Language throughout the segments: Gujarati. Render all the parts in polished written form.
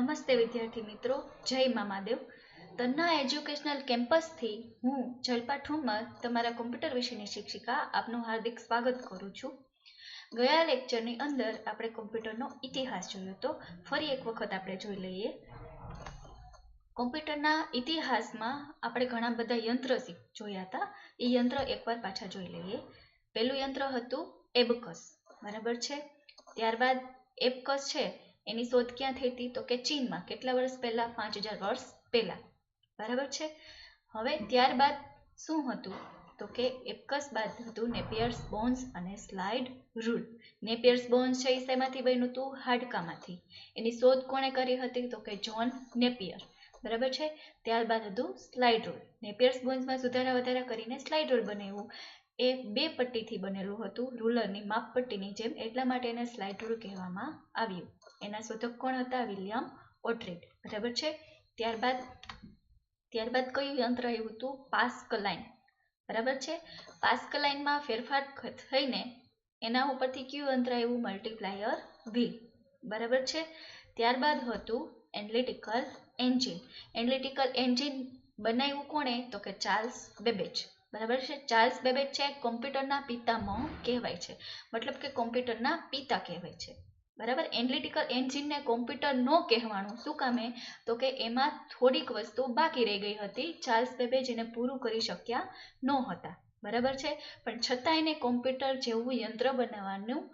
નમસ્તે વિદ્યાર્થી મિત્રો, જય મામાદેવ. તન્ના એજ્યુકેશનલ કેમ્પસથી હું જલ્પા ઠુમ્મર તમારા કોમ્પ્યુટર વિષયની શિક્ષિકા આપનું હાર્દિક સ્વાગત કરું છું. ગયા લેક્ચરની અંદર આપણે કોમ્પ્યુટરનો ઇતિહાસ જોયો તો ફરી એક વખત આપણે જોઈ લઈએ. કોમ્પ્યુટરના ઇતિહાસમાં આપણે ઘણા બધા યંત્ર જોયા હતા. એ યંત્ર એકવાર પાછા જોઈ લઈએ. પહેલું યંત્ર હતું એબકસ, બરાબર છે. ત્યારબાદ એબકસ છે એની શોધ ક્યાં થઈ હતી તો કે ચીનમાં. કેટલા વર્ષ પહેલા? 5000 વર્ષ પહેલા, બરાબર છે. હવે ત્યારબાદ શું હતું તો કે એબકસ બાદ હતું નેપિયર્સ બોન્સ અને સ્લાઇડ રૂલ. નેપિયર્સ બોન્સ છે એ શેમાંથી બન્યું હતું? હાડકામાંથી. એની શોધ કોણે કરી હતી તો કે જ્હોન નેપિયર, બરાબર છે. ત્યારબાદ હતું સ્લાઇડ રૂલ. નેપિયર્સ બોન્સમાં સુધારા વધારા કરીને સ્લાઇડ રૂલ બનાવ્યું. એ 2 પટ્ટીથી બનેલું હતું, રૂલરની માપપટ્ટીની જેમ, એટલા માટે એને સ્લાઇડ રૂલ કહેવામાં આવ્યું. એના શોધક કોણ હતા? વિલિયમ ઓટ્રીડ, બરાબર છે. ત્યારબાદ કયું યંત્ર આવ્યું હતું? પાસ્કલાઇન, બરાબર છે. પાસ્કલાઇનમાં ફેરફાર થઈને એના ઉપરથી કયું યંત્ર આવ્યું? મલ્ટીપ્લાયર વ્હીલ, બરાબર છે. ત્યારબાદ હતું એનાલિટિકલ એન્જિન. એનાલિટિકલ એન્જિન બનાવ્યું કોણે તો કે ચાર્લ્સ બેબેજ, બરાબર છે. ચાર્લ્સ બેબેજ છે કોમ્પ્યુટરના પિતામહ કહેવાય છે, મતલબ કે કોમ્પ્યુટરના પિતા કહેવાય છે, બરાબર. એનાલિટિકલ એન્જિનને કોમ્પ્યુટર ન કહેવાનું શું કામે તો કે એમાં થોડીક વસ્તુ બાકી રહી ગઈ હતી. ચાર્લ્સ બેબેજ એને પૂરું કરી શક્યા ન હતા, બરાબર છે. પણ છતાં એને કોમ્પ્યુટર જેવું યંત્ર બનાવવાનું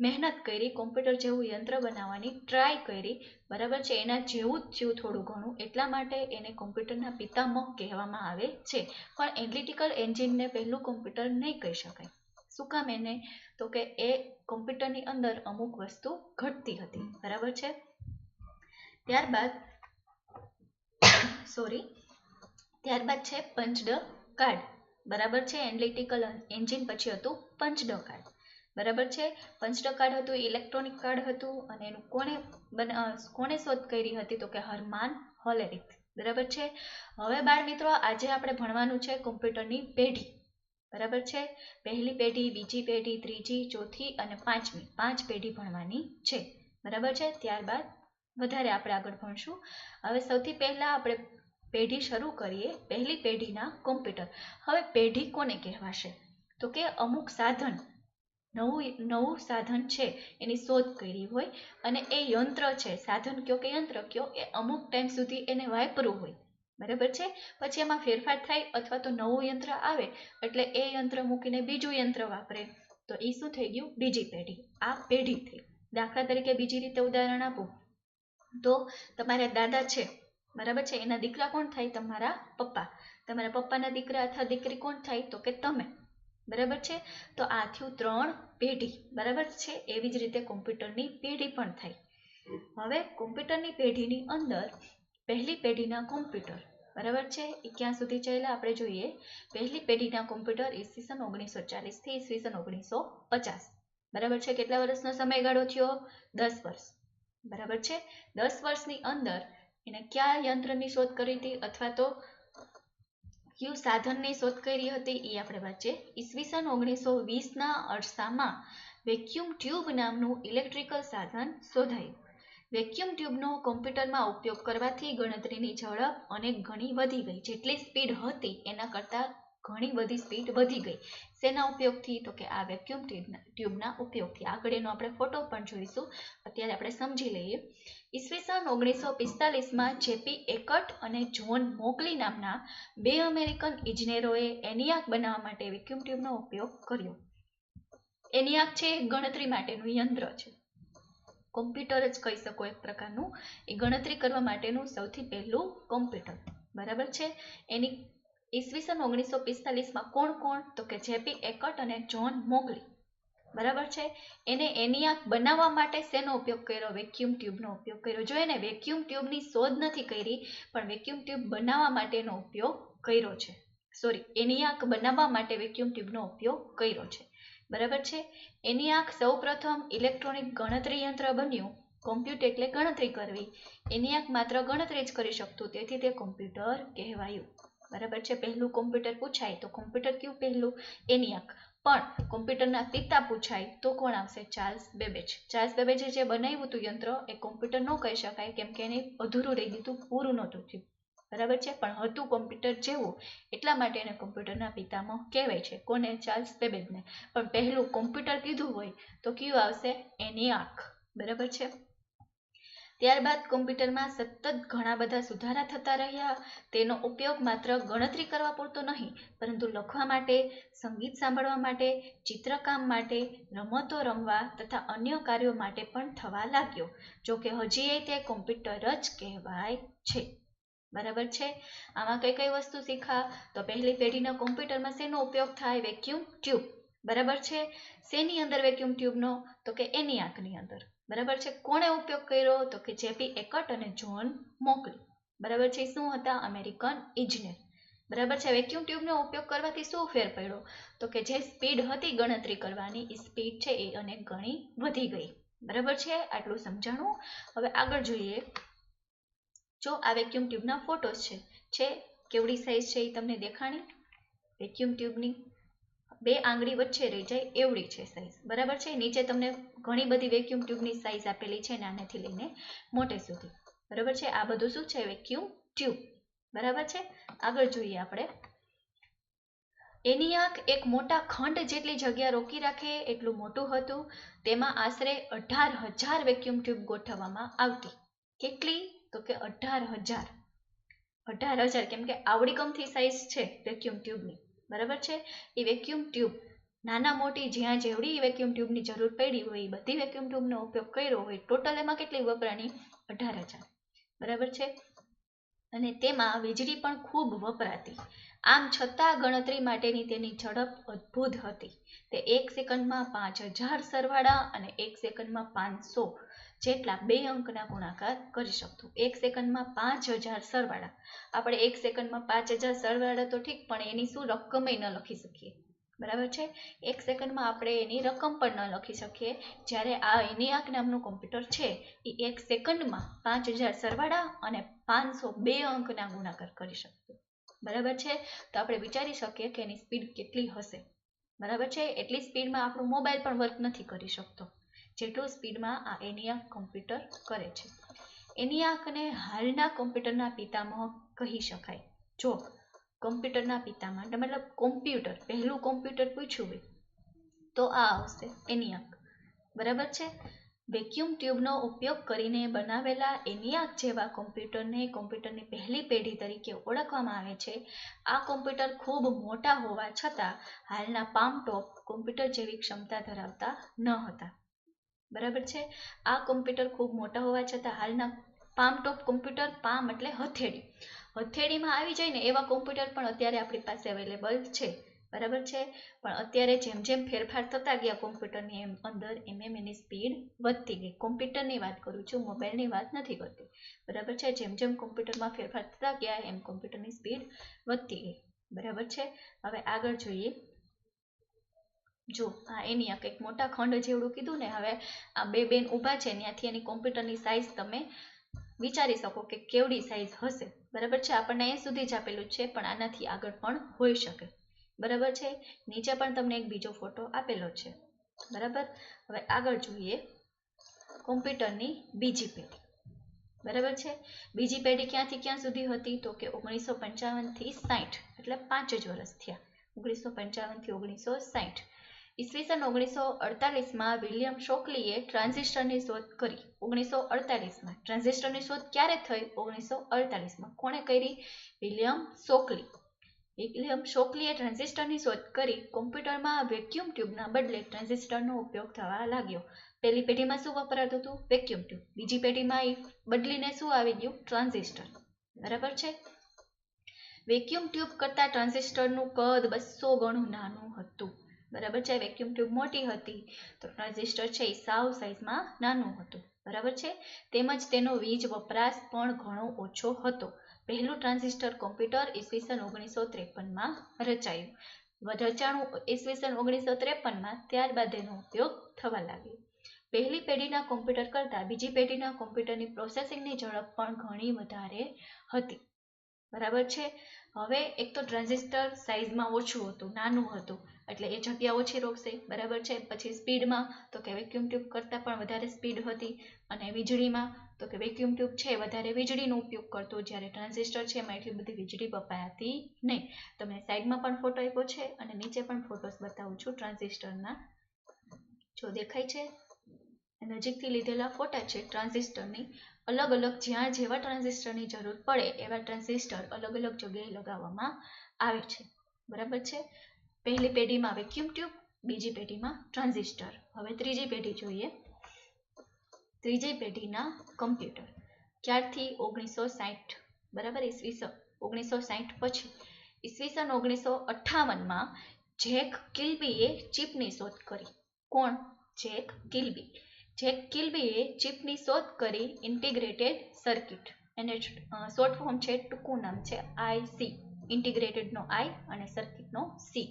મહેનત કરી, કોમ્પ્યુટર જેવું યંત્ર બનાવવાની ટ્રાય કરી, બરાબર છે. એના જેવું જ થયું થોડું ઘણું, એટલા માટે એને કોમ્પ્યુટરના પિતામહ કહેવામાં આવે છે. પણ એનાલિટિકલ એન્જિનને પહેલું કોમ્પ્યુટર નહીં કહી શકાય. શું કામ એને તો કે એ કોમ્પ્યુટરની અંદર અમુક વસ્તુ ઘટતી હતી, બરાબર છે. ત્યારબાદ છે પંચ્ડ કાર્ડ, બરાબર છે. એનાલિટિકલ એન્જિન પછી હતું પંચ્ડ કાર્ડ, બરાબર છે. પંચ્ડ કાર્ડ હતું ઇલેક્ટ્રોનિક કાર્ડ હતું અને એનું કોણે શોધ કરી હતી તો કે હરમાન હોલેરિથ, બરાબર છે. હવે બાળ મિત્રો, આજે આપણે ભણવાનું છે કોમ્પ્યુટરની પેઢી, બરાબર છે. પહેલી પેઢી, બીજી પેઢી, ત્રીજી, ચોથી અને પાંચમી, 5 પેઢી ભણવાની છે, બરાબર છે. ત્યારબાદ વધારે આપણે આગળ ભણશું. હવે સૌથી પહેલા આપણે પેઢી શરૂ કરીએ, પહેલી પેઢીના કોમ્પ્યુટર. હવે પેઢી કોને કહેવાશે તો કે અમુક સાધન, નવું સાધન છે એની શોધ કરી હોય અને એ યંત્ર છે, સાધન કયો કે યંત્ર કયો, એ અમુક ટાઈમ સુધી એને વાપરવું હોય, બરાબર છે. પછી એમાં ફેરફાર થાય અથવા તો નવું યંત્ર આવે એટલે એ યંત્ર મૂકીને બીજું યંત્ર વાપરે, તો એ શું થઈ ગયું? બીજી પેઢી. આ પેઢી થઈ. દાખલા તરીકે બીજી રીતે ઉદાહરણ આપું તો તમારા દાદા છે, બરાબર છે. એના દીકરા કોણ થાય? તમારા પપ્પા. તમારા પપ્પાના દીકરા અથવા દીકરી કોણ થાય તો કે તમે, બરાબર છે. તો આ થયું 3 પેઢી, બરાબર છે. એવી જ રીતે કોમ્પ્યુટરની પેઢી પણ થાય. હવે કોમ્પ્યુટરની પેઢીની અંદર પહેલી પેઢીના કોમ્પ્યુટર, બરાબર છે, એ ક્યાં સુધી ચાલ્યા આપણે જોઈએ. પહેલી પેઢીના કોમ્પ્યુટર ઈસવીસન 1940 થી ઈસવીસન 1950, બરાબર છે. કેટલા વર્ષનો સમયગાળો થયો? 10 વર્ષ, બરાબર છે. 10 વર્ષની અંદર એને કયા યંત્રની શોધ કરી હતી અથવા તો કયું સાધનની શોધ કરી હતી એ આપણે વાંચીએ. ઈસવીસન 1920ના અરસામાં વેક્યુમ ટ્યુબ નામનું ઇલેક્ટ્રિકલ સાધન શોધાયું. વેક્યુમ ટ્યુબનો કોમ્પ્યુટરમાં ઉપયોગ કરવાથી ગણતરીની ઝડપ અનેક ગણી વધી ગઈ. જેટલી સ્પીડ હતી એના કરતાં ઘણી બધી સ્પીડ વધી ગઈ. શેના ઉપયોગથી તો કે આ વેક્યુમ ટ્યુબના ઉપયોગથી. આગળ એનો આપણે ફોટો પણ જોઈશું, અત્યારે આપણે સમજી લઈએ. ઈસવીસન 1945માં જેપી એકટ અને જ્હોન મોકલી નામના 2 અમેરિકન ઇજનેરોએ એનિયાક બનાવવા માટે વેક્યુમ ટ્યુબનો ઉપયોગ કર્યો. એનિયાક છે ગણતરી માટેનું યંત્ર છે, કોમ્પ્યુટર જ કહી શકો એક પ્રકારનું. એ ગણતરી કરવા માટેનું સૌથી પહેલું કોમ્પ્યુટર, બરાબર છે. એની ઈસવીસન 1945માં કોણ તો કે જેપી એકટ અને જ્હોન મોકલી, બરાબર છે. એને એનિયાક બનાવવા માટે શેનો ઉપયોગ કર્યો? વેક્યુમ ટ્યુબનો ઉપયોગ કર્યો. જો એને વેક્યુમ ટ્યુબની શોધ નથી કરી, પણ વેક્યુમ ટ્યુબ બનાવવા માટેનો ઉપયોગ કર્યો છે. એનિયાક બનાવવા માટે વેક્યુમ ટ્યુબનો ઉપયોગ કર્યો છે, બરાબર છે. એનિયાક સૌપ્રથમ ઇલેક્ટ્રોનિક ગણતરી યંત્ર બન્યું. કોમ્પ્યુટર એટલે ગણતરી કરવી. એનિયાક માત્ર ગણતરી જ કરી શકતું, તેથી તે કોમ્પ્યુટર કહેવાયું, બરાબર છે. પહેલું કોમ્પ્યુટર પૂછાય તો કોમ્પ્યુટર કયું પહેલું? એનિયાક. પણ કોમ્પ્યુટરના પિતા પૂછાય તો કોણ આવશે? Charles Babbage. ચાર્લ્સ બેબેજે જે બનાવ્યું હતું યંત્ર એ કોમ્પ્યુટર ન કહી શકાય, કેમ કે એને અધૂરું રહી ગયું હતું, પૂરું નહોતું થયું, બરાબર છે, પણ હતું કોમ્પ્યુટર જેવું, એટલા માટે એને કોમ્પ્યુટરના પિતામહ કહેવાય છે. કોને? ચાર્લ્સ બેબેજને. પણ પહેલું કોમ્પ્યુટર કીધું હોય તો કયું આવશે? ENIAC, બરાબર છે. ત્યારબાદ કોમ્પ્યુટરમાં સતત ઘણા બધા સુધારા થતા રહ્યા. તેનો ઉપયોગ માત્ર ગણતરી કરવા પૂરતો નહીં, પરંતુ લખવા માટે, સંગીત સાંભળવા માટે, ચિત્રકામ માટે, રમતો રમવા તથા અન્ય કાર્યો માટે પણ થવા લાગ્યો. જો કે હજી તે કોમ્પ્યુટર જ કહેવાય છે, બરાબર છે. આમાં કઈ કઈ વસ્તુ શીખા? તો પહેલી પેઢીના કોમ્પ્યુટરમાં શેનો ઉપયોગ થાય? વેક્યુમ ટ્યુબ, બરાબર છે. શેની અંદર વેક્યુમ ટ્યુબનો? તો કે ENIACની અંદર, બરાબર છે. કોણે ઉપયોગ કર્યો? તો કે જેપી એકટ અને જ્હોન મોકલી, બરાબર છે. શું હતા? અમેરિકન ઇજનેર, બરાબર છે. વેક્યુમ ટ્યુબનો ઉપયોગ કરવાથી શું ફેર પડ્યો? તો કે જે સ્પીડ હતી ગણતરી કરવાની, એ સ્પીડ છે એ અનેક ગણી વધી ગઈ, બરાબર છે. આટલું સમજાણું. હવે આગળ જોઈએ. જો આ વેક્યુમ ટ્યુબના ફોટોસ છે કેવડી સાઇઝ છે એ તમને દેખાણી. વેક્યુમ ટ્યુબની 2 આંગળી વચ્ચે રહી જાય એવડી છે સાઇઝ, બરાબર છે. નીચે તમને ઘણી બધી વેક્યુમ ટ્યુબની સાઇઝ આપેલી છે, નાનેથી લઈને મોટે સુધી, બરાબર છે. આ બધું શું છે? વેક્યુમ ટ્યુબ, બરાબર છે. આગળ જોઈએ આપણે. ENIAC એક મોટા ખંડ જેટલી જગ્યા રોકી રાખે એટલું મોટું હતું. તેમાં આશરે 18,000 વેક્યુમ ટ્યુબ ગોઠવવામાં આવતી. કેટલી? તો કે 18,000. 18,000, કેમ કે આવડી કમથી સાઇઝ છે વેક્યુમ ટ્યુબની, બરાબર છે. એ વેક્યુમ ટ્યુબ નાના મોટી જ્યાં જેવડી વેક્યુમ ટ્યુબની જરૂર પડી હોય એ બધી વેક્યુમ ટ્યુબનો ઉપયોગ કર્યો હોય. ટોટલ એમાં કેટલી વપરાણી? 18,000, બરાબર છે. અને તેમાં વીજળી પણ ખૂબ વપરાતી. આમ છતાં ગણતરી માટેની તેની ઝડપ અદ્ભુત હતી. તે 1 સેકન્ડમાં 5,000 સરવાળા અને 1 સેકન્ડમાં 500 જેટલા 2 અંકના ગુણાકાર કરી શકતું. 1 સેકન્ડમાં 5,000 સરવાળા. આપણે 1 સેકન્ડમાં 5,000 સરવાળા તો ઠીક, પણ એની શું રકમ ન લખી શકીએ, બરાબર છે. 1 સેકન્ડમાં આપણે એની રકમ પણ ન લખી શકીએ. જ્યારે આ ENIAC નામનું કોમ્પ્યુટર છે એ 1 સેકન્ડમાં 5,000 સરવાળા અને 502 અંકના ગુણાકાર કરી શકતું, બરાબર છે. તો આપણે વિચારી શકીએ કે એની સ્પીડ કેટલી હશે, બરાબર છે. એટલી સ્પીડમાં આપણો મોબાઈલ પણ વર્ક નથી કરી શકતો, જેટલું સ્પીડમાં આ ENIAC કોમ્પ્યુટર કરે છે. ENIACને હાલના કોમ્પ્યુટરના પિતામહ કહી શકાય. જો કોમ્પ્યુટરના પિતામહ મતલબ કોમ્પ્યુટર, પહેલું કોમ્પ્યુટર પૂછ્યું હોય તો આ આવશે ENIAC, બરાબર છે. વેક્યુમ ટ્યુબનો ઉપયોગ કરીને બનાવેલા ENIAC જેવા કોમ્પ્યુટરને કોમ્પ્યુટરની પહેલી પેઢી તરીકે ઓળખવામાં આવે છે. આ કોમ્પ્યુટર ખૂબ મોટા હોવા છતાં હાલના પામ-ટોપ કોમ્પ્યુટર જેવી ક્ષમતા ધરાવતા ન હતા, બરાબર છે. આ કોમ્પ્યુટર ખૂબ મોટા હોવા છતાં હાલના પામ-ટોપ કોમ્પ્યુટર, પામ એટલે હથેળી, હથેળીમાં આવી જાય ને એવા કોમ્પ્યુટર પણ અત્યારે આપણી પાસે અવેલેબલ છે, બરાબર છે. પણ અત્યારે જેમ જેમ ફેરફાર થતા ગયા કોમ્પ્યુટરની અંદર એમ એની સ્પીડ વધતી ગઈ. કોમ્પ્યુટરની વાત કરું છું, મોબાઈલની વાત નથી કરતી, બરાબર છે. જેમ જેમ કોમ્પ્યુટરમાં ફેરફાર થતા ગયા એમ કોમ્પ્યુટરની સ્પીડ વધતી ગઈ, બરાબર છે. હવે આગળ જોઈએ. જો આ ENIAC એક મોટા ખંડ જેવડું કીધું ને. હવે આ 2 બેન ઊભા છે, ત્યાંથી એની કોમ્પ્યુટરની સાઇઝ તમે વિચારી શકો કે કેવડી સાઇઝ હશે, બરાબર છે. આપણને અહીં સુધી જ આપેલું છે, પણ આનાથી આગળ પણ હોઈ શકે, બરાબર છે. નીચે પણ તમને એક બીજો ફોટો આપેલો છે, બરાબર. હવે આગળ જોઈએ. કોમ્પ્યુટરની બીજી પેઢી, બરાબર છે. બીજી પેઢી ક્યાંથી ક્યાં સુધી હતી? તો કે 1955 થી 60, એટલે 5 જ વર્ષ થયા. 1955 થી 1960. ઈસવીસન 1948માં વિલિયમ શોકલીએ ટ્રાન્ઝિસ્ટરની શોધ કરી. 1948માં ટ્રાન્ઝિસ્ટરની શોધ ક્યારે થઈ? 1948માં. કોણે કરી? વિલિયમ શોકલી. વિલિયમ શોકલીએ ટ્રાન્ઝિસ્ટરની શોધ કરી. કોમ્પ્યુટરમાં વેક્યુમ ટ્યુબના બદલે ટ્રાન્ઝિસ્ટરનો ઉપયોગ થવા લાગ્યો. પહેલી પેઢીમાં શું વપરાતું હતું? Vacuum tube. બીજી પેઢીમાં બદલીને શું આવી ગયું? ટ્રાન્ઝિસ્ટર, બરાબર છે. વેક્યુમ ટ્યુબ કરતાં ટ્રાન્ઝિસ્ટરનું કદ 200 ગણું નાનું હતું, બરાબર છે. વેક્યુમ ટ્યુબ મોટી હતી તો ટ્રાન્ઝિસ્ટર છે એ સાવ સાઇઝમાં નાનું હતું, બરાબર છે. તેમજ તેનો વીજ વપરાશ પણ ઘણો ઓછો હતો. પહેલું ટ્રાન્ઝિસ્ટર કોમ્પ્યુટર ઈસવીસન 1953માં રચાયું. ઈસવીસન 1953માં. ત્યારબાદ એનો ઉપયોગ થવા લાગ્યો. પહેલી પેઢીના કોમ્પ્યુટર કરતાં બીજી પેઢીના કોમ્પ્યુટરની પ્રોસેસિંગની ઝડપ પણ ઘણી વધારે હતી. બરાબર છે. હવે એક તો ટ્રાન્ઝિસ્ટર સાઇઝમાં ઓછું હતું, નાનું હતું, એટલે એ જગ્યા ઓછી રોકશે. બરાબર છે. પછી સ્પીડમાં તો કે વેક્યુમ ટ્યુબ કરતાં પણ વધારે સ્પીડ હતી. અને વીજળીમાં તો કે વેક્યુમ ટ્યુબ છે વધારે વીજળીનો ઉપયોગ કરતો, જ્યારે ટ્રાન્ઝિસ્ટર છે એમાં એટલી બધી વીજળી વપરાતી નહીં. તમને સાઈડમાં પણ ફોટો આપ્યો છે અને નીચે પણ ફોટોસ બતાવું છું ટ્રાન્ઝિસ્ટરના. જો દેખાય છે, નજીકથી લીધેલા ફોટા છે ટ્રાન્ઝિસ્ટરની. અલગ અલગ જ્યાં જેવા ટ્રાન્ઝિસ્ટરની જરૂર પડે એવા ટ્રાન્ઝિસ્ટર અલગ અલગ જગ્યાએ લગાવવામાં આવે છે. બરાબર છે. પહેલી પેઢીમાં વેક્યુમ ટ્યુબ, બીજી પેઢીમાં ટ્રાન્ઝિસ્ટર. હવે ત્રીજી પેઢી જોઈએ. ત્રીજી પેઢીના કમ્પ્યુટર ક્યારથી? 1960. બરાબર, ઈસવીસન 1960 પછી ઈસવીસન 1958માં જેક કિલ્બીએ ચિપની શોધ કરી. કોણ? જેક કિલ્બી. જેક કિલ્બીએ ચિપની શોધ કરી ઇન્ટિગ્રેટેડ સર્કિટ. એને શોર્ટ ફોર્મ છે, ટૂંકું નામ છે IC. ઇન્ટિગ્રેટેડનો I અને સર્કિટનો C.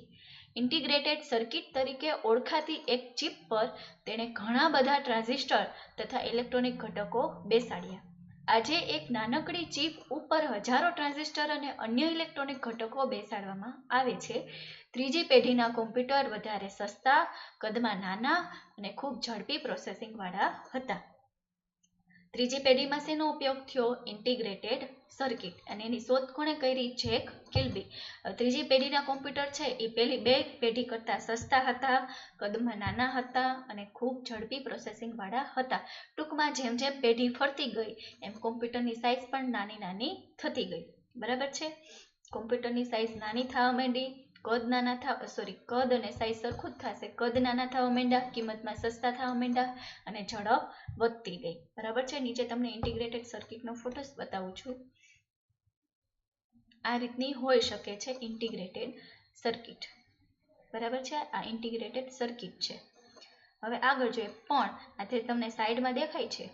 ઇન્ટિગ્રેટેડ સર્કિટ તરીકે ઓળખાતી એક ચિપ પર તેણે ઘણા બધા ટ્રાન્ઝિસ્ટર તથા ઇલેક્ટ્રોનિક ઘટકો બેસાડ્યા. આજે એક નાનકડી ચિપ ઉપર હજારો ટ્રાન્ઝિસ્ટર અને અન્ય ઇલેક્ટ્રોનિક ઘટકો બેસાડવામાં આવે છે. ત્રીજી પેઢીના કોમ્પ્યુટર વધારે સસ્તા, કદમાં નાના અને ખૂબ ઝડપી પ્રોસેસિંગ વાળા હતા. ત્રીજી પેઢીમાં શેનો ઉપયોગ થયો? Integrated circuit. અને એની શોધ કોણે કરી? જેક કિલ્બી. ત્રીજી પેઢીના કોમ્પ્યુટર છે એ પહેલી બે પેઢી કરતાં સસ્તા હતા, કદમાં નાના હતા અને ખૂબ ઝડપી પ્રોસેસિંગ વાળા હતા. ટૂંકમાં જેમ જેમ પેઢી ફરતી ગઈ એમ કોમ્પ્યુટરની સાઇઝ પણ નાની નાની થતી ગઈ. બરાબર છે. કોમ્પ્યુટરની સાઇઝ નાની થવા માંડી, કદ અને સાઇઝ સરખું જ થશે. કદ નાના થવા માંડ્યા, કિંમતમાં સસ્તા થવા માંડ્યા અને ઝડપ વધતી ગઈ. બરાબર છે. નીચે તમને ઇન્ટિગ્રેટેડ સર્કિટનો ફોટોસ બતાવું છું. આ રીતની હોઈ શકે છે ઇન્ટિગ્રેટેડ સર્કિટ. બરાબર છે. આ ઇન્ટિગ્રેટેડ સર્કિટ છે. હવે આગળ જોઈએ. પણ આ જે તમને સાઈડમાં દેખાય છે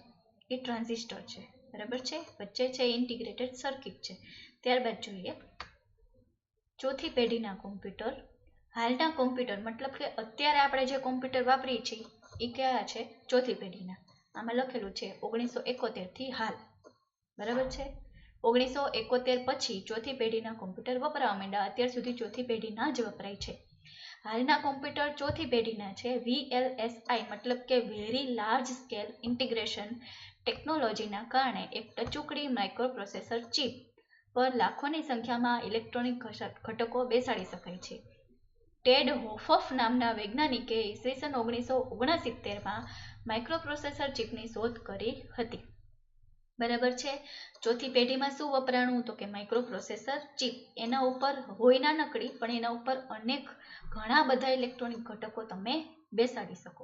એ ટ્રાન્ઝિસ્ટર છે. બરાબર છે. વચ્ચે છે ઇન્ટિગ્રેટેડ સર્કિટ છે. ત્યારબાદ જોઈએ ચોથી પેઢીના કોમ્પ્યુટર. હાલના કોમ્પ્યુટર મતલબ કે અત્યારે આપણે જે કોમ્પ્યુટર વાપરીએ છીએ એ કયા છે? ચોથી પેઢીના. આમાં લખેલું છે 1971 થી હાલ. બરાબર છે. 1971 પછી ચોથી પેઢીના કોમ્પ્યુટર વપરાવા માંડ્યા. અત્યાર સુધી ચોથી પેઢીના જ વપરાય છે. હાલના કોમ્પ્યુટર ચોથી પેઢીના છે. VLSI મતલબ કે વેરી લાર્જ સ્કેલ ઇન્ટિગ્રેશન ટેકનોલોજીના કારણે એક ટચુકડી માઇક્રોપ્રોસેસર ચિપ પર લાખોની સંખ્યામાં ઇલેક્ટ્રોનિક ઘટકો બેસાડી શકાય છે. ટેડ હોફફ નામના વૈજ્ઞાનિકે ઈસવીસન 1969માં માઇક્રોપ્રોસેસર ચિપની શોધ કરી હતી. બરાબર છે. ચોથી પેઢીમાં શું વપરાણું? તો કે માઇક્રોપ્રોસેસર ચિપ. એના ઉપર હોય નાનકડી પણ એના ઉપર ઘણા બધા ઇલેક્ટ્રોનિક ઘટકો તમે બેસાડી શકો.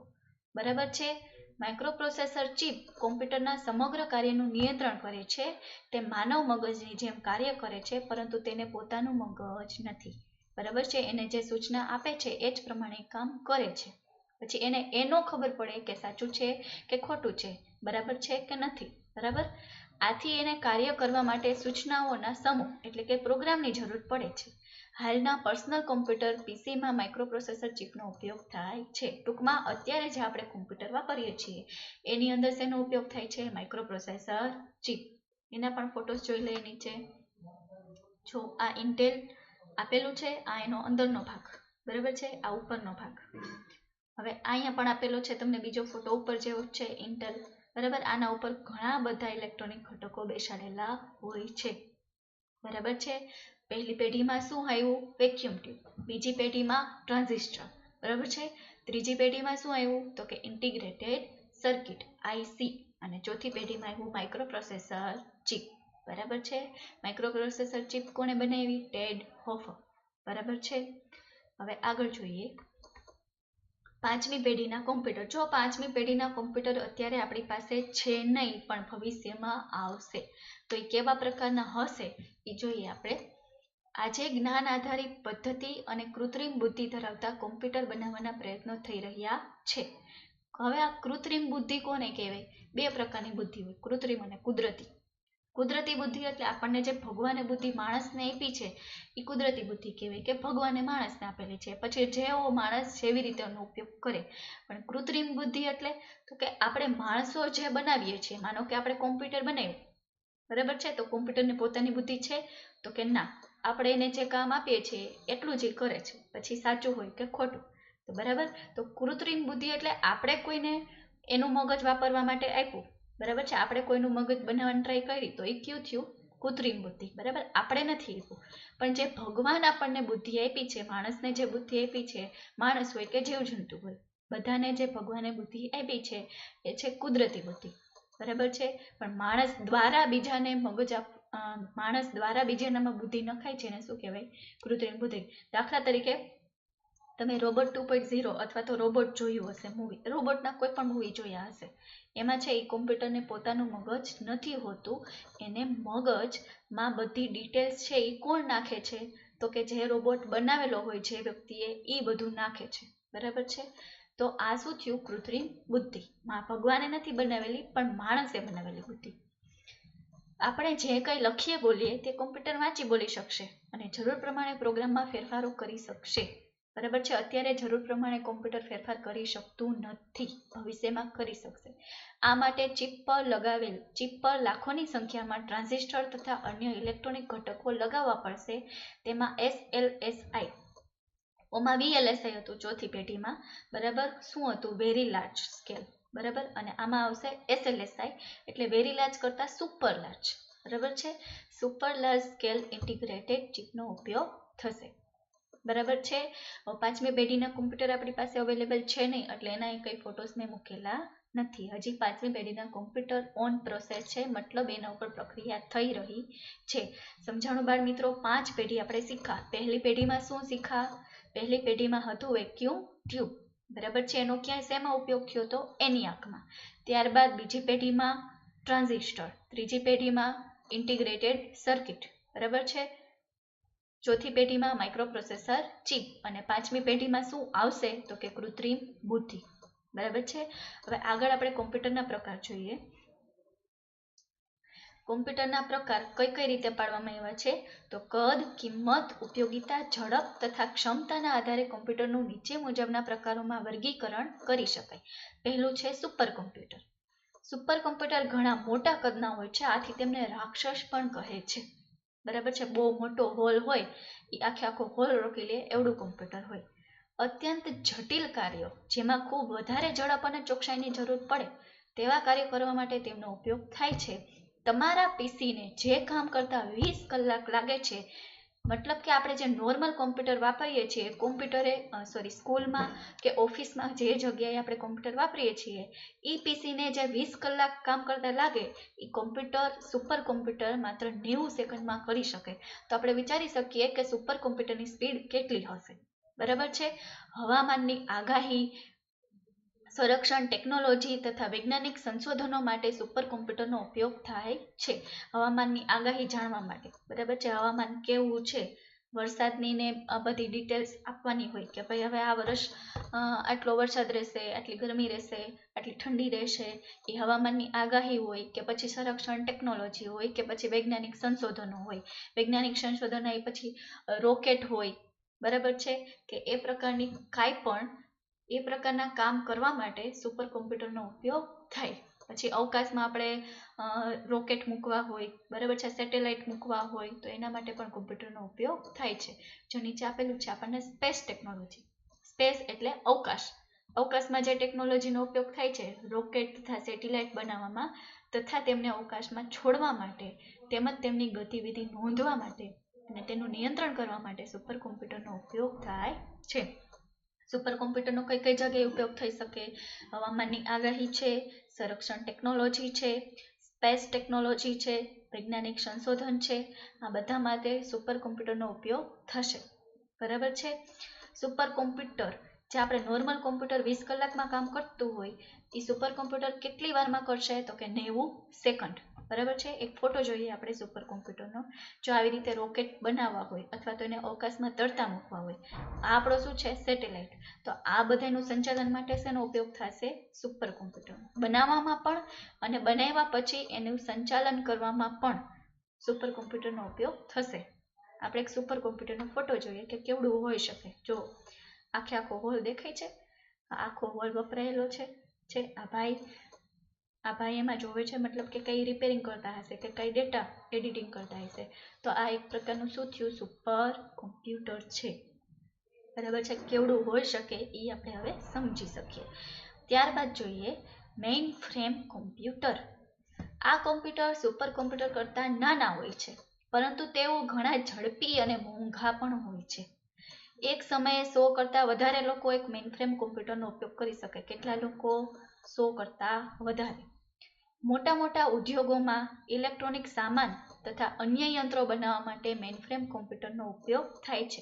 બરાબર છે. માઇક્રોપ્રોસેસર ચિપ કોમ્પ્યુટરના સમગ્ર કાર્યનું નિયંત્રણ કરે છે. તે માનવ મગજની જેમ કાર્ય કરે છે, પરંતુ તેને પોતાનું મગજ નથી. બરાબર છે. એને જે સૂચના આપે છે એ જ પ્રમાણે કામ કરે છે. પછી એને ન ખબર પડે કે સાચું છે કે ખોટું છે, બરાબર છે કે નથી. બરાબર. આથી એને કાર્ય કરવા માટે સૂચનાઓના સમૂહ એટલે કે પ્રોગ્રામની જરૂર પડે છે. હાલના પર્સનલ કોમ્પ્યુટર પીસીમાં માઇક્રોપ્રોસેસર ચિપનો ઉપયોગ થાય છે. ટૂંકમાં અત્યારે જે આપણે કોમ્પ્યુટર વાપરીએ છીએ એની અંદર શેનો ઉપયોગ થાય છે? Microprocessor chip. એના પણ ફોટોસ જોઈ લઈએ નીચે. જો આ ઇન્ટેલ આપેલું છે, આ એનો અંદરનો ભાગ. બરાબર છે. આ ઉપરનો ભાગ. હવે અહીંયા પણ આપેલો છે તમને બીજો ફોટો ઉપર જેવો છે ઇન્ટેલ. બરાબર. આના ઉપર ઘણા બધા ઇલેક્ટ્રોનિક ઘટકો બેસાડેલા હોય છે. બરાબર છે. પહેલી પેઢીમાં શું આવ્યું? Vacuum tube. બીજી પેઢીમાં ટ્રાન્ઝિસ્ટર. બરાબર છે. ત્રીજી પેઢીમાં શું આવ્યું? તો કે ઇન્ટિગ્રેટેડ સર્કિટ IC. અને ચોથી પેઢીમાં આવ્યું માઇક્રોપ્રોસેસર ચિપ. બરાબર છે. માઇક્રોપ્રોસેસર ચિપ કોણે બનાવી? ટેડ હોફર. બરાબર છે. હવે આગળ જોઈએ પાંચમી પેઢીના કોમ્પ્યુટર. જો પાંચમી પેઢીના કોમ્પ્યુટર અત્યારે આપણી પાસે છે નહીં, પણ ભવિષ્યમાં આવશે. તો એ કેવા પ્રકારના હશે એ જોઈએ આપણે. આજે જ્ઞાન આધારિત પદ્ધતિ અને કૃત્રિમ બુદ્ધિ ધરાવતા કોમ્પ્યુટર બનાવવાના પ્રયત્નો થઈ રહ્યા છે. હવે આ કૃત્રિમ બુદ્ધિ કોને કહેવાય? બે પ્રકારની બુદ્ધિ હોય, કૃત્રિમ અને કુદરતી. કુદરતી બુદ્ધિ એટલે આપણને જે ભગવાને બુદ્ધિ માણસને આપી છે એ કુદરતી બુદ્ધિ કહેવાય કે ભગવાને માણસને આપેલી છે. પછી જેવો માણસ જેવી રીતે એનો ઉપયોગ કરે. પણ કૃત્રિમ બુદ્ધિ એટલે તો કે આપણે માણસો જે બનાવીએ છીએ, માનો કે આપણે કોમ્પ્યુટર બનાવ્યું બરાબર છે. તો કોમ્પ્યુટરને પોતાની બુદ્ધિ છે તો કે ના, આપણે એને જે કામ આપીએ છીએ એટલું જ કરે છે, પછી સાચું હોય કે ખોટું. તો બરાબર, તો કૃત્રિમ બુદ્ધિ એટલે આપણે કોઈને એનું મગજ વાપરવા માટે આપ્યું, બરાબર છે, આપણે કોઈનું મગજ બનાવવાની ટ્રાય કરી તો એ કયું થયું? કૃત્રિમ બુદ્ધિ. બરાબર, આપણે નથી આપ્યું. પણ જે ભગવાન આપણને બુદ્ધિ આપી છે, માણસને જે બુદ્ધિ આપી છે, માણસ હોય કે જીવજંતુ હોય, બધાને જે ભગવાને બુદ્ધિ આપી છે એ છે કુદરતી બુદ્ધિ. બરાબર છે. પણ માણસ દ્વારા બીજાને મગજ માણસ દ્વારા બીજાનામાં બુદ્ધિ નખાય છે ને શું કહેવાય? કૃત્રિમ બુદ્ધિ. દાખલા તરીકે તમે રોબોટ 2.0 અથવા તો રોબોટ જોયું હશે, મૂવી, રોબોટના કોઈ પણ મૂવી જોયા હશે. એમાં છે એ કોમ્પ્યુટરને પોતાનું મગજ નથી હોતું, એને મગજમાં બધી ડિટેલ્સ છે એ કોણ નાખે છે? તો કે જે રોબોટ બનાવેલો હોય છે વ્યક્તિએ, એ બધું નાખે છે. બરાબર છે. તો આ શું થયું? કૃત્રિમ બુદ્ધિ. ભગવાને નથી બનાવેલી, પણ માણસે બનાવેલી બુદ્ધિ. આપણે જે કંઈ લખીએ બોલીએ તે કોમ્પ્યુટર વાંચી બોલી શકશે અને જરૂર પ્રમાણે પ્રોગ્રામમાં ફેરફારો કરી શકશે. બરાબર છે. અત્યારે જરૂર પ્રમાણે કોમ્પ્યુટર ફેરફાર કરી શકતું નથી, ભવિષ્યમાં કરી શકશે. આ માટે ચિપ પર લાખોની સંખ્યામાં ટ્રાન્ઝિસ્ટર તથા અન્ય ઇલેક્ટ્રોનિક ઘટકો લગાવવા પડશે. તેમાં SLSI ઓમાં VLSI હતું ચોથી પેઢીમાં. બરાબર, શું હતું? Very large scale. બરાબર, અને આમાં આવશે SLSI એટલે વેરી લાર્જ કરતા સુપર લાર્જ. બરાબર છે. સુપર લાર્જ સ્કેલ ઇન્ટિગ્રેટેડ ચિપનો ઉપયોગ થશે. બરાબર છે. પાંચમી પેઢીના કોમ્પ્યુટર આપણી પાસે અવેલેબલ છે નહીં, એટલે એના કંઈ ફોટોસ મેં મૂકેલા નથી. હજી પાંચમી પેઢીના કોમ્પ્યુટર ઓન પ્રોસેસ છે, મતલબ એના ઉપર પ્રક્રિયા થઈ રહી છે. સમજાણું બાળ મિત્રો? 5 પેઢી આપણે શીખા. પહેલી પેઢીમાં શું શીખા? પહેલી પેઢીમાં હતું વેક્યુમ ટ્યુબ. બરાબર છે. એનો ક્યાંય શેમાં ઉપયોગ થયો હતો? ENIAC-માં. ત્યારબાદ બીજી પેઢીમાં ટ્રાન્ઝિસ્ટર, ત્રીજી પેઢીમાં ઇન્ટિગ્રેટેડ સર્કિટ. બરાબર છે. ચોથી પેઢીમાં માઇક્રોપ્રોસેસર ચિપ અને પાંચમી પેઢીમાં શું આવશે? તો કે કૃત્રિમ બુદ્ધિ. બરાબર છે. હવે આગળ આપણે કોમ્પ્યુટરના પ્રકાર જોઈએ. કોમ્પ્યુટરના પ્રકાર કઈ કઈ રીતે પાડવામાં આવ્યા છે? તો કદ, કિંમત, ઉપયોગિતા, ઝડપ તથા ક્ષમતાના આધારે કોમ્પ્યુટરનું નીચે મુજબના પ્રકારોમાં વર્ગીકરણ કરી શકાય. પહેલું છે સુપર કોમ્પ્યુટર. સુપર કોમ્પ્યુટર ઘણા મોટા કદના હોય છે, આથી તેમને રાક્ષસ પણ કહે છે. બરાબર છે. બહુ મોટો હોલ હોય, એ આખો હોલ રોકી લે એવડું કોમ્પ્યુટર હોય. અત્યંત જટિલ કાર્યો, જેમાં ખૂબ વધારે ઝડપ અને ચોકસાઈની જરૂર પડે તેવા કાર્યો કરવા માટે તેમનો ઉપયોગ થાય છે. તમારા પીસીને જે કામ કરતા 20 કલાક લાગે છે, મતલબ કે આપણે જે નોર્મલ કોમ્પ્યુટર વાપરીએ છીએ, સ્કૂલમાં કે ઓફિસમાં જે જગ્યાએ આપણે કોમ્પ્યુટર વાપરીએ છીએ, એ પીસીને જે 20 કલાક કામ કરતા લાગે, એ કોમ્પ્યુટર, સુપર કોમ્પ્યુટર માત્ર 90 સેકન્ડમાં કરી શકે. તો આપણે વિચારી શકીએ કે સુપર કોમ્પ્યુટરની સ્પીડ કેટલી હશે. બરાબર છે. હવામાનની આગાહી, સંરક્ષણ, ટેકનોલોજી તથા વૈજ્ઞાનિક સંશોધનો માટે સુપર કોમ્પ્યુટરનો ઉપયોગ થાય છે. હવામાનની આગાહી જાણવા માટે. બરાબર છે. હવામાન કેવું છે, વરસાદની ને આ બધી ડિટેલ્સ આપવાની હોય કે ભાઈ હવે આ વર્ષ આટલો વરસાદ રહેશે, આટલી ગરમી રહેશે, આટલી ઠંડી રહેશે. એ હવામાનની આગાહી હોય કે પછી સંરક્ષણ ટેકનોલોજી હોય કે પછી વૈજ્ઞાનિક સંશોધનો હોય. વૈજ્ઞાનિક સંશોધન એ પછી રોકેટ હોય. બરાબર છે. કે એ પ્રકારની કાંઈ પણ એ પ્રકારના કામ કરવા માટે સુપર કોમ્પ્યુટરનો ઉપયોગ થાય. પછી અવકાશમાં આપણે રોકેટ મૂકવા હોય, બરાબર છે, સેટેલાઇટ મૂકવા હોય, તો એના માટે પણ કોમ્પ્યુટરનો ઉપયોગ થાય છે. જો નીચે આપેલું છે આપણને સ્પેસ ટેકનોલોજી. સ્પેસ એટલે અવકાશ. અવકાશમાં જે ટેકનોલોજીનો ઉપયોગ થાય છે, રોકેટ તથા સેટેલાઇટ બનાવવામાં તથા તેમને અવકાશમાં છોડવા માટે, તેમજ તેમની ગતિવિધિ નોંધવા માટે અને તેનું નિયંત્રણ કરવા માટે સુપર કોમ્પ્યુટરનો ઉપયોગ થાય છે. સુપર કોમ્પ્યુટરનો કઈ કઈ જગ્યાએ ઉપયોગ થઈ શકે? હવામાનની આગાહી છે, સંરક્ષણ ટેકનોલોજી છે, સ્પેસ ટેકનોલોજી છે, વૈજ્ઞાનિક સંશોધન છે. આ બધા માટે સુપર કોમ્પ્યુટરનો ઉપયોગ થશે. બરાબર છે. સુપર કોમ્પ્યુટર, જે આપણે નોર્મલ કોમ્પ્યુટર 20 કલાકમાં કામ કરતું હોય, એ સુપર કોમ્પ્યુટર કેટલી વારમાં કરશે? તો કે 90 સેકન્ડ. બરાબર છે. એક ફોટો જોઈએ આપણે સુપર કોમ્પ્યુટરનો. જો આવી રીતે રોકેટ બનાવવા હોય અથવા તો એને અવકાશમાં તરતા મૂકવા હોય, આ આપણો શું છે? સેટેલાઇટ. તો આ બધાનું સંચાલન માટે શેનો ઉપયોગ થશે? Super computer. બનાવવામાં પણ અને બનાવ્યા પછી એનું સંચાલન કરવામાં પણ સુપર કોમ્પ્યુટરનો ઉપયોગ થશે. આપણે એક સુપર કોમ્પ્યુટરનો ફોટો જોઈએ કે કેવડું હોઈ શકે. જો આખો હોલ દેખાય છે, આખો હોલ વપરાયેલો છે. આ ભાઈ આ ભાઈ એમાં જોવે છે મતલબ કે કઈ રિપેરિંગ કરતા હશે કે કઈ ડેટા એડિટિંગ કરતા હશે. તો આ એક પ્રકારનું શું થયું, સુપર કોમ્પ્યુટર છે. બરાબર છે. કેવડું હોઈ શકે એ આપણે હવે સમજી શકીએ. ત્યારબાદ જોઈએ મેઇન ફ્રેમ કોમ્પ્યુટર. આ કોમ્પ્યુટર સુપર કોમ્પ્યુટર કરતાં નાના હોય છે, પરંતુ તેઓ ઘણા ઝડપી અને મોંઘા પણ હોય છે. એક સમયે 100 કરતાં વધારે લોકો એક મેઇન ફ્રેમ કોમ્પ્યુટરનો ઉપયોગ કરી શકે. કેટલા લોકો? 100 કરતાં વધારે. મોટા મોટા ઉદ્યોગોમાં ઇલેક્ટ્રોનિક સામાન તથા અન્ય યંત્રો બનાવવા માટે મેઇનફ્રેમ કોમ્પ્યુટરનો ઉપયોગ થાય છે.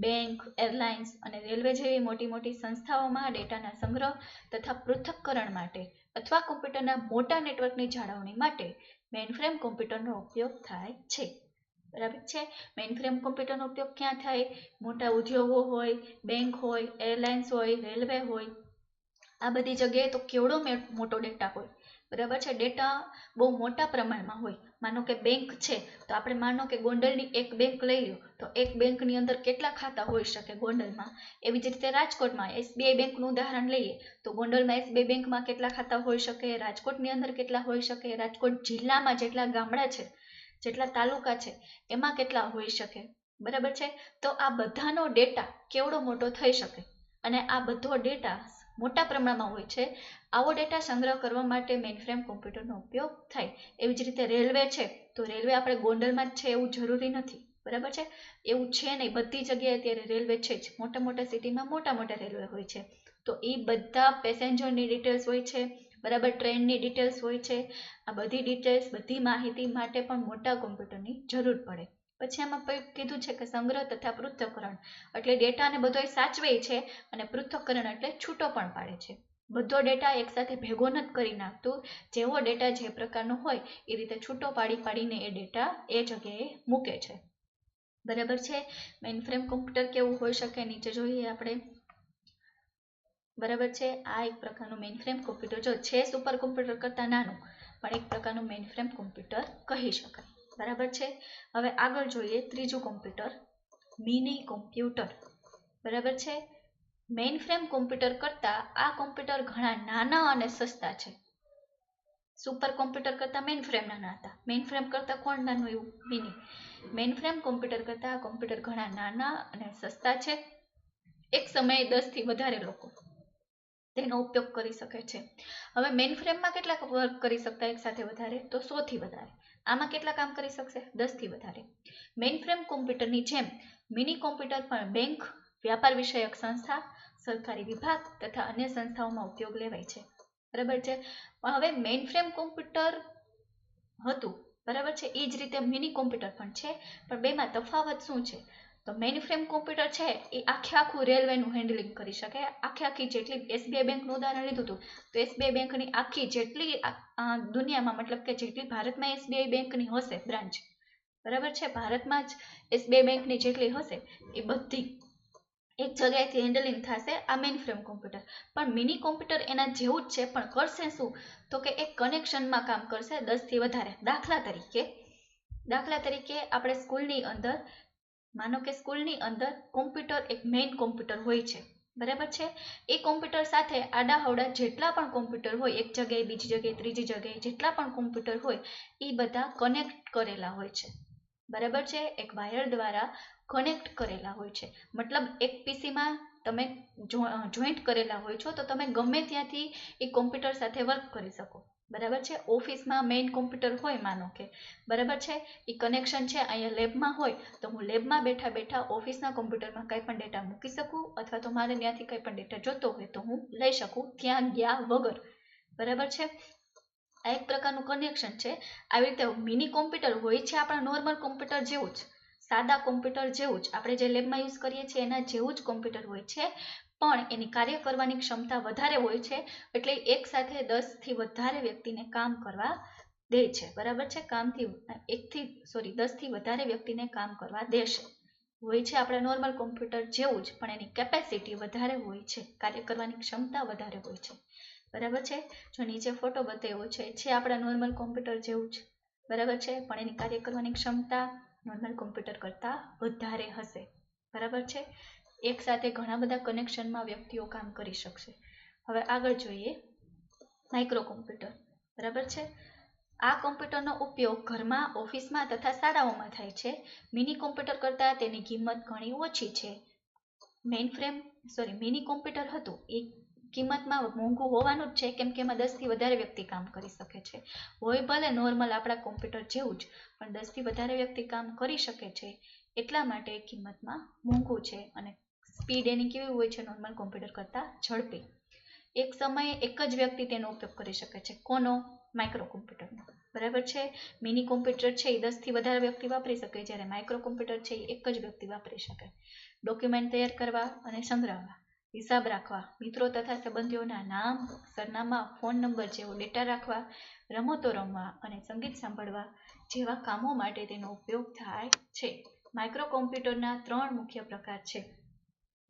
બેંક, એરલાઇન્સ અને રેલવે જેવી મોટી મોટી સંસ્થાઓમાં ડેટાના સંગ્રહ તથા પૃથક્કરણ માટે અથવા કોમ્પ્યુટરના મોટા નેટવર્કની જાળવણી માટે મેઇનફ્રેમ કોમ્પ્યુટરનો ઉપયોગ થાય છે. બરાબર છે. મેઇનફ્રેમ કોમ્પ્યુટરનો ઉપયોગ ક્યાં થાય? મોટા ઉદ્યોગો હોય, બેંક હોય, એરલાઇન્સ હોય, રેલવે હોય, આ બધી જગ્યાએ તો કેવડો મોટો ડેટા હોય. બરાબર છે. ડેટા બહુ મોટા પ્રમાણમાં હોય. માનો કે બેંક છે તો આપણે માનો કે ગોંડલની એક બેંક લઈ લો તો એક બેંકની અંદર કેટલા ખાતા હોઈ શકે ગોંડલમાં. એવી જ રીતે રાજકોટમાં એસબીઆઈ બેંકનું ઉદાહરણ લઈએ તો ગોંડલમાં એસબીઆઈ બેંકમાં કેટલા ખાતા હોઈ શકે, રાજકોટની અંદર કેટલા હોઈ શકે, રાજકોટ જિલ્લામાં જેટલા ગામડા છે, જેટલા તાલુકા છે એમાં કેટલા હોઈ શકે. બરાબર છે. તો આ બધાનો ડેટા કેવડો મોટો થઈ શકે અને આ બધો ડેટા મોટા પ્રમાણમાં હોય છે. આવો ડેટા સંગ્રહ કરવા માટે મેઇનફ્રેમ કોમ્પ્યુટરનો ઉપયોગ થાય. એવી જ રીતે રેલવે છે તો રેલવે આપણે ગોંડલમાં જ છે એવું જરૂરી નથી. બરાબર છે. એવું છે નહીં, બધી જગ્યાએ અત્યારે રેલવે છે જ. મોટા મોટા સિટીમાં મોટા મોટા રેલવે હોય છે. તો એ બધા પેસેન્જરની ડિટેલ્સ હોય છે. બરાબર, ટ્રેનની ડિટેલ્સ હોય છે. આ બધી ડિટેલ્સ, બધી માહિતી માટે પણ મોટા કોમ્પ્યુટરની જરૂર પડે. પછી આમાં કીધું છે કે સંગ્રહ તથા પૃથ્થકરણ એટલે ડેટાને બધો સાચવે છે અને પૃથ્થકરણ એટલે છૂટો પણ પાડે છે. બધો ડેટા એકસાથે ભેગો નથી કરી નાખતું. જેવો ડેટા જે પ્રકારનો હોય એ રીતે છૂટો પાડીને એ ડેટા એ જગ્યાએ મૂકે છે. બરાબર છે. મેઇનફ્રેમ કોમ્પ્યુટર કેવું હોઈ શકે નીચે જોઈએ આપણે. બરાબર છે. આ એક પ્રકારનું મેઇનફ્રેમ કોમ્પ્યુટર જો છે સુપર કોમ્પ્યુટર કરતાં નાનું, પણ એક પ્રકારનું મેઇનફ્રેમ કોમ્પ્યુટર કહી શકાય. બરાબર છે. હવે આગળ જોઈએ ત્રીજું કોમ્પ્યુટર, મિની કોમ્પ્યુટર. બરાબર છે. મેઇનફ્રેમ કોમ્પ્યુટર કરતાં આ કોમ્પ્યુટર ઘણા નાના અને સસ્તા છે. સુપર કોમ્પ્યુટર કરતાં મેઇનફ્રેમ નાના હતા. મેઇનફ્રેમ કરતાં કોણ નાનું? એવું મિની. મેઇનફ્રેમ કોમ્પ્યુટર કરતાં આ કોમ્પ્યુટર ઘણા નાના અને સસ્તા છે. એક સમયે 10 થી વધારે લોકો તેનો ઉપયોગ કરી શકે છે. હવે મેઇનફ્રેમમાં કેટલા વર્ક કરી શકતા એક સાથે વધારે? તો 100 થી વધારે. આમાં કેટલા કામ કરી શકશે? 10 થી વધારે. મેઇનફ્રેમ કોમ્પ્યુટરની જેમ મિની કોમ્પ્યુટર પણ બેંક, વ્યાપાર વિષયક સંસ્થા, સરકારી વિભાગ તથા અન્ય સંસ્થાઓમાં ઉપયોગ લેવાય છે. બરાબર છે. પણ હવે મેઇનફ્રેમ કોમ્પ્યુટર હતું, બરાબર છે, એ જ રીતે મિની કોમ્પ્યુટર પણ છે. પણ બેમાં તફાવત શું છે? તો મેઇનફ્રેમ કોમ્પ્યુટર છે એ આખું રેલવેનું હેન્ડલિંગ કરી શકે. આખી જેટલી એસબીઆઈ બેંકનું ઉદાહરણ લીધું હતું તો એસબીઆઈ બેંકની આખી જેટલી દુનિયામાં મતલબ કે જેટલી ભારતમાં એસબીઆઈ બેંકની હશે બ્રાન્ચ, બરાબર છે, ભારતમાં જ એસબીઆઈ બેંકની જેટલી હશે એ બધી એક જગ્યાએથી હેન્ડલિંગ થશે આ મેઇનફ્રેમ કોમ્પ્યુટર. પણ મિની કોમ્પ્યુટર એના જેવું જ છે, પણ કરશે શું? તો કે એક કનેક્શનમાં કામ કરશે 10 થી વધારે. દાખલા તરીકે આપણે સ્કૂલની અંદર માનો કે સ્કૂલની અંદર કોમ્પ્યુટર એક મેઇન કોમ્પ્યુટર હોય છે. બરાબર છે. એ કોમ્પ્યુટર સાથે આડાહવડા જેટલા પણ કોમ્પ્યુટર હોય, એક જગ્યાએ, બીજી જગ્યાએ, ત્રીજી જગ્યાએ જેટલા પણ કોમ્પ્યુટર હોય એ બધા કનેક્ટ કરેલા હોય છે. બરાબર છે. એક વાયર દ્વારા કનેક્ટ કરેલા હોય છે. મતલબ એક પીસીમાં તમે જોઈન્ટ કરેલા હોય છો તો તમે ગમે ત્યાંથી એ કોમ્પ્યુટર સાથે વર્ક કરી શકો. બરાબર છે. ઓફિસમાં મેઇન કોમ્પ્યુટર હોય માનો કે, બરાબર છે, એ કનેક્શન છે. અહીંયા લેબમાં હોય તો હું લેબમાં બેઠા ઓફિસના કોમ્પ્યુટરમાં કંઈ પણ ડેટા મૂકી શકું અથવા તો મારે ત્યાંથી કંઈ પણ ડેટા જોતો હોય તો હું લઈ શકું ત્યાં ગયા વગર. બરાબર છે. આ એક પ્રકારનું કનેક્શન છે. આવી રીતે મિની કોમ્પ્યુટર હોય છે આપણા નોર્મલ કોમ્પ્યુટર જેવું જ, સાદા કોમ્પ્યુટર જેવું જ, આપણે જે લેબમાં યુઝ કરીએ છીએ એના જેવું જ કોમ્પ્યુટર હોય છે, પણ એની કાર્ય કરવાની ક્ષમતા વધારે હોય છે. એટલે એક સાથે 10 થી વધારે વ્યક્તિને કામ કરવા દે છે. બરાબર છે. 10 થી વધારે વ્યક્તિને કામ કરવા દેશે. હોય છે આપણા નોર્મલ કોમ્પ્યુટર જેવું જ, પણ એની કેપેસિટી વધારે હોય છે, કાર્ય કરવાની ક્ષમતા વધારે હોય છે. બરાબર છે. જો નીચે ફોટો બતાવ્યો છે આપણા નોર્મલ કોમ્પ્યુટર જેવું જ, બરાબર છે, પણ એની કાર્ય કરવાની ક્ષમતા નોર્મલ કોમ્પ્યુટર કરતાં વધારે હશે. બરાબર છે. એક સાથે ઘણા બધા કનેક્શનમાં વ્યક્તિઓ કામ કરી શકશે. હવે આગળ જોઈએ માઇક્રો કોમ્પ્યુટર. બરાબર છે. આ કોમ્પ્યુટરનો ઉપયોગ ઘરમાં, ઓફિસમાં તથા શાળાઓમાં થાય છે. મિની કોમ્પ્યુટર કરતાં તેની કિંમત ઘણી ઓછી છે. મિની કોમ્પ્યુટર હતું એ કિંમતમાં મોંઘું હોવાનું જ છે, કેમ કે એમાં 10 થી વધારે વ્યક્તિ કામ કરી શકે છે. હોય ભલે નોર્મલ આપણા કોમ્પ્યુટર જેવું જ, પણ 10 થી વધારે વ્યક્તિ કામ કરી શકે છે, એટલા માટે કિંમતમાં મોંઘું છે. અને સ્પીડ એની કેવી હોય છે? નોર્મલ કોમ્પ્યુટર કરતાં ઝડપી. એક સમયે એક જ વ્યક્તિ તેનો ઉપયોગ કરી શકે છે. કોનો? માઇક્રો કોમ્પ્યુટરનો. બરાબર છે. મિની કોમ્પ્યુટર છે એ 10 થી વધારે વ્યક્તિ વાપરી શકે, જ્યારે માઇક્રો કોમ્પ્યુટર છે એ એક જ વ્યક્તિ વાપરી શકે. ડોક્યુમેન્ટ તૈયાર કરવા અને સંગ્રહવા, હિસાબ રાખવા, મિત્રો તથા સંબંધીઓના નામ, સરનામા, ફોન નંબર જેવો ડેટા રાખવા, રમતો રમવા અને સંગીત સાંભળવા જેવા કામો માટે તેનો ઉપયોગ થાય છે. માઇક્રો કોમ્પ્યુટરના 3 મુખ્ય પ્રકાર છે.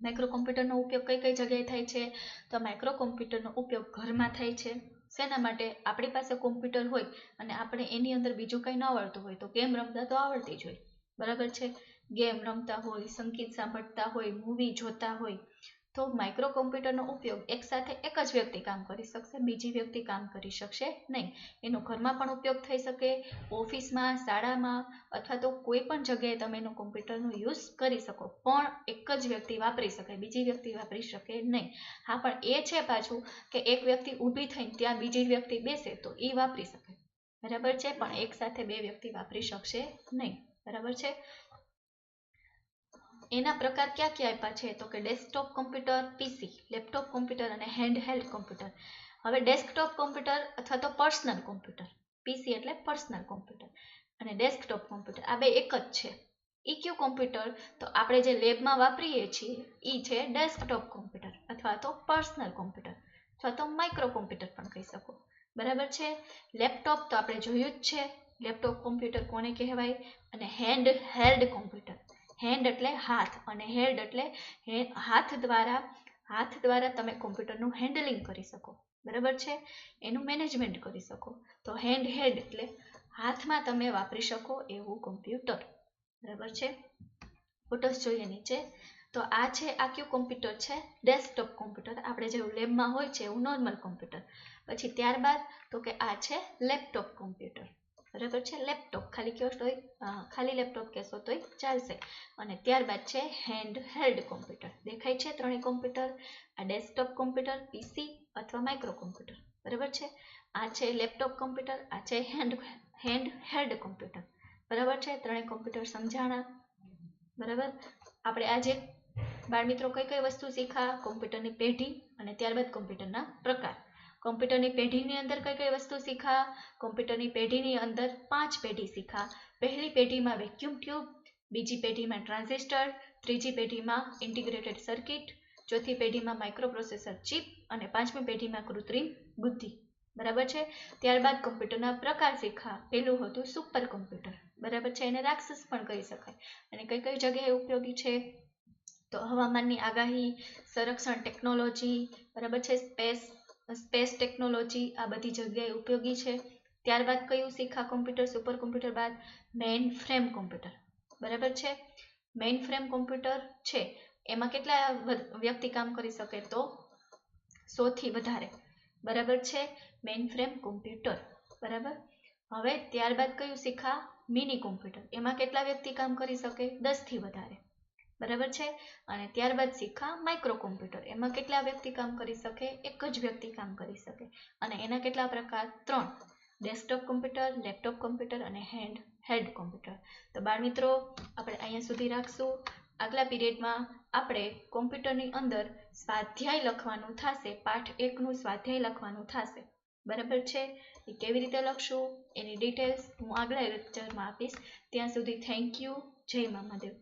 માઇક્રો કોમ્પ્યુટરનો ઉપયોગ કઈ કઈ જગ્યાએ થાય છે? તો માઇક્રો કોમ્પ્યુટરનો ઉપયોગ ઘરમાં થાય છે. શેના માટે? આપણી પાસે કોમ્પ્યુટર હોય અને આપણે એની અંદર બીજું કંઈ ન આવડતું હોય તો ગેમ રમતા તો આવડતી જ હોય. બરાબર છે. ગેમ રમતા હોય, સંગીત સાંભળતા હોય, મૂવી જોતા હોય, તો માઇક્રો કોમ્પ્યુટરનો ઉપયોગ એક સાથે એક જ વ્યક્તિ કામ કરી શકશે, બીજી વ્યક્તિ કામ કરી શકશે નહીં. એનો ઘરમાં પણ ઉપયોગ થઈ શકે, ઓફિસમાં, શાળામાં અથવા તો કોઈ પણ જગ્યાએ તમે એનો કોમ્પ્યુટરનો યુઝ કરી શકો, પણ એક જ વ્યક્તિ વાપરી શકે, બીજી વ્યક્તિ વાપરી શકે નહીં. હા, પણ એ છે પાછું કે એક વ્યક્તિ ઊભી થઈને ત્યાં બીજી વ્યક્તિ બેસે તો એ વાપરી શકે. બરાબર છે. પણ એક સાથે 2 વ્યક્તિ વાપરી શકશે નહીં. બરાબર છે. એના પ્રકાર ક્યાં ક્યાં આપ્યા છે? તો કે ડેસ્કટોપ કોમ્પ્યુટર, પીસી, લેપટોપ કોમ્પ્યુટર અને હેન્ડહેલ્ડ કોમ્પ્યુટર. હવે ડેસ્કટોપ કોમ્પ્યુટર અથવા તો પર્સનલ કોમ્પ્યુટર, પીસી એટલે પર્સનલ કોમ્પ્યુટર અને ડેસ્કટોપ કોમ્પ્યુટર આ બે એક જ છે. ઇક્યુ કોમ્પ્યુટર તો આપણે જે લેબમાં વાપરીએ છીએ એ છે ડેસ્કટોપ કોમ્પ્યુટર અથવા તો પર્સનલ કોમ્પ્યુટર અથવા તો માઇક્રો કોમ્પ્યુટર પણ કહી શકો. બરાબર છે. લેપટોપ તો આપણે જોયું જ છે. લેપટોપ કોમ્પ્યુટર કોને કહેવાય? અને હેન્ડ હેલ્ડ કોમ્પ્યુટર. હેન્ડ એટલે હાથ અને હેલ્ડ એટલે હાથ દ્વારા તમે કોમ્પ્યુટરનું હેન્ડલિંગ કરી શકો. બરાબર છે. એનું મેનેજમેન્ટ કરી શકો. તો હેન્ડ હેલ્ડ એટલે હાથમાં તમે વાપરી શકો એવું કોમ્પ્યુટર. બરાબર છે. ફોટોસ જોઈએ નીચે. તો આ છે આક્યુ કોમ્પ્યુટર છે ડેસ્કટોપ કોમ્પ્યુટર, આપણે જેવું લેબમાં હોય છે એવું નોર્મલ કોમ્પ્યુટર. પછી ત્યારબાદ તો કે આ છે લેપટોપ કોમ્પ્યુટર. બરાબર છે. લેપટોપ ખાલી કયો તો ખાલી લેપટોપ કહેશો તોય ચાલશે. અને ત્યારબાદ છે હેન્ડ હેલ્ડ કોમ્પ્યુટર. દેખાય છે ત્રણેય કોમ્પ્યુટર? આ ડેસ્કટોપ કોમ્પ્યુટર, પીસી અથવા માઇક્રો કોમ્પ્યુટર. બરાબર છે. આ છે લેપટોપ કોમ્પ્યુટર, આ છે હેન્ડ હેલ્ડ કોમ્પ્યુટર. બરાબર છે. ત્રણેય કોમ્પ્યુટર સમજાણા. બરાબર. આપણે આજે બાળમિત્રો કઈ કઈ વસ્તુ શીખા? કોમ્પ્યુટરની પેઢી અને ત્યારબાદ કોમ્પ્યુટરના પ્રકાર. કોમ્પ્યુટરની પેઢીની અંદર કઈ કઈ વસ્તુ શીખા? કોમ્પ્યુટરની પેઢીની અંદર 5 પેઢી શીખા. પહેલી પેઢીમાં વેક્યુમ ટ્યુબ, બીજી પેઢીમાં ટ્રાન્ઝિસ્ટર, ત્રીજી પેઢીમાં ઇન્ટિગ્રેટેડ સર્કિટ, ચોથી પેઢીમાં માઇક્રોપ્રોસેસર ચિપ અને 5મી પેઢીમાં કૃત્રિમ બુદ્ધિ. બરાબર છે. ત્યારબાદ કોમ્પ્યુટરના પ્રકાર શીખા. પહેલું હતું સુપર કોમ્પ્યુટર. બરાબર છે. એને રાક્ષસ પણ કહી શકાય. અને કઈ કઈ જગ્યાએ ઉપયોગી છે? તો હવામાનની આગાહી, સંરક્ષણ ટેકનોલોજી, બરાબર છે, સ્પેસ ટેકનોલોજી, આ બધી જગ્યાએ ઉપયોગી છે. ત્યારબાદ કયું શીખા કોમ્પ્યુટર સુપર કોમ્પ્યુટર બાદ? Main frame computer. બરાબર છે. મેઇન ફ્રેમ કોમ્પ્યુટર છે એમાં કેટલા વ્યક્તિ કામ કરી શકે? તો 100 થી વધારે. બરાબર છે. Main frame computer. બરાબર. હવે ત્યારબાદ કયું શીખા? Mini computer. એમાં કેટલા વ્યક્તિ કામ કરી શકે? 10 થી વધારે. બરાબર છે. અને ત્યારબાદ શીખા માઇક્રો કોમ્પ્યુટર. એમાં કેટલા વ્યક્તિ કામ કરી શકે? એક જ વ્યક્તિ કામ કરી શકે. અને એના કેટલા પ્રકાર? 3. ડેસ્કટોપ કોમ્પ્યુટર, લેપટોપ કોમ્પ્યુટર અને હેન્ડ હેલ્ડ કોમ્પ્યુટર. તો બાળમિત્રો આપણે અહીંયા સુધી રાખશું. આગલા પીરિયડમાં આપણે કોમ્પ્યુટરની અંદર સ્વાધ્યાય લખવાનું થશે. પાઠ 1નું સ્વાધ્યાય લખવાનું થશે. બરાબર છે. એ કેવી રીતે લખશું એની ડિટેલ્સ હું આગલા લેક્ચરમાં આપીશ. ત્યાં સુધી થેન્ક યુ. જય મા મહાદેવ.